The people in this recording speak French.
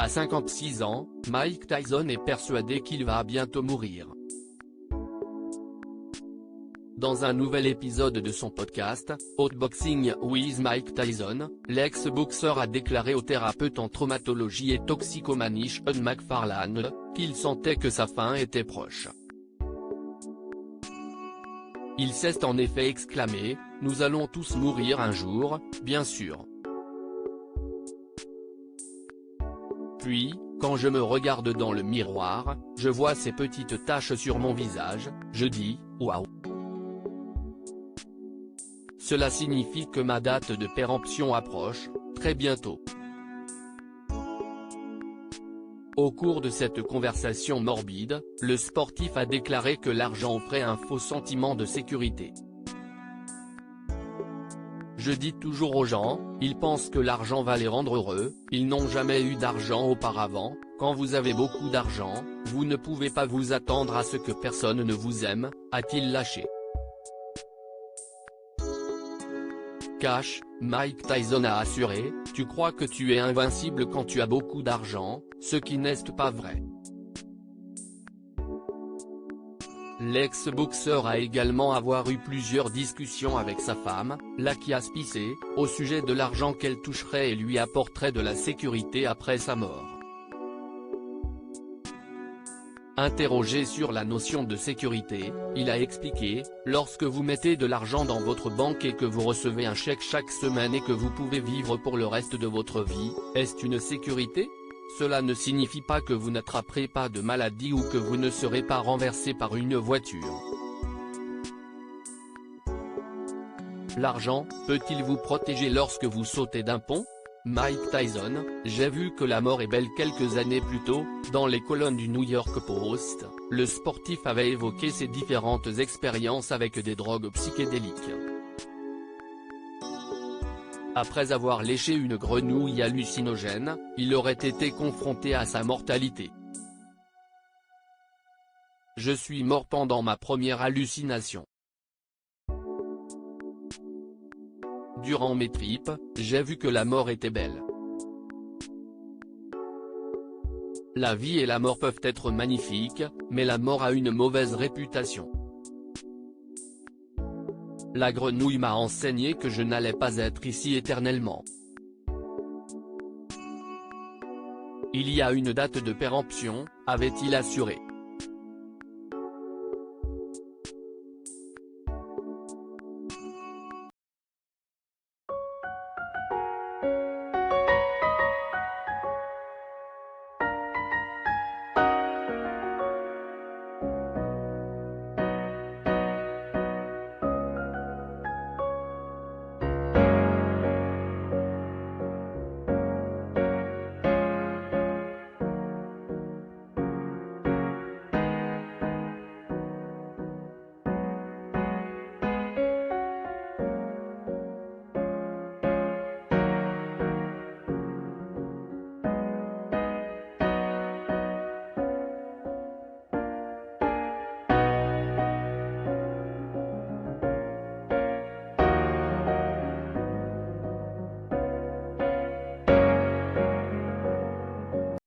À 56 ans, Mike Tyson est persuadé qu'il va bientôt mourir. Dans un nouvel épisode de son podcast, Outboxing with Mike Tyson, l'ex-boxeur a déclaré au thérapeute en traumatologie et toxicomanie Sean McFarlane, qu'il sentait que sa fin était proche. Il s'est en effet exclamé « Nous allons tous mourir un jour, bien sûr. Puis, quand je me regarde dans le miroir, je vois ces petites taches sur mon visage, je dis « Waouh ». Cela signifie que ma date de péremption approche, très bientôt. Au cours de cette conversation morbide, le sportif a déclaré que l'argent offrait un faux sentiment de sécurité. Je dis toujours aux gens, ils pensent que l'argent va les rendre heureux, ils n'ont jamais eu d'argent auparavant, quand vous avez beaucoup d'argent, vous ne pouvez pas vous attendre à ce que personne ne vous aime, a-t-il lâché. Cash, Mike Tyson a assuré, tu crois que tu es invincible quand tu as beaucoup d'argent, ce qui n'est pas vrai. L'ex-boxeur a également avoir eu plusieurs discussions avec sa femme, Lakia Spicé, au sujet de l'argent qu'elle toucherait et lui apporterait de la sécurité après sa mort. Interrogé sur la notion de sécurité, il a expliqué, lorsque vous mettez de l'argent dans votre banque et que vous recevez un chèque chaque semaine et que vous pouvez vivre pour le reste de votre vie, est-ce une sécurité ? Cela ne signifie pas que vous n'attraperez pas de maladie ou que vous ne serez pas renversé par une voiture. L'argent, peut-il vous protéger lorsque vous sautez d'un pont ? Mike Tyson, j'ai vu que la mort est belle. Quelques années plus tôt, dans les colonnes du New York Post, le sportif avait évoqué ses différentes expériences avec des drogues psychédéliques. Après avoir léché une grenouille hallucinogène, il aurait été confronté à sa mortalité. Je suis mort pendant ma première hallucination. Durant mes tripes, j'ai vu que la mort était belle. La vie et la mort peuvent être magnifiques, mais la mort a une mauvaise réputation. La grenouille m'a enseigné que je n'allais pas être ici éternellement. Il y a une date de péremption, avait-il assuré.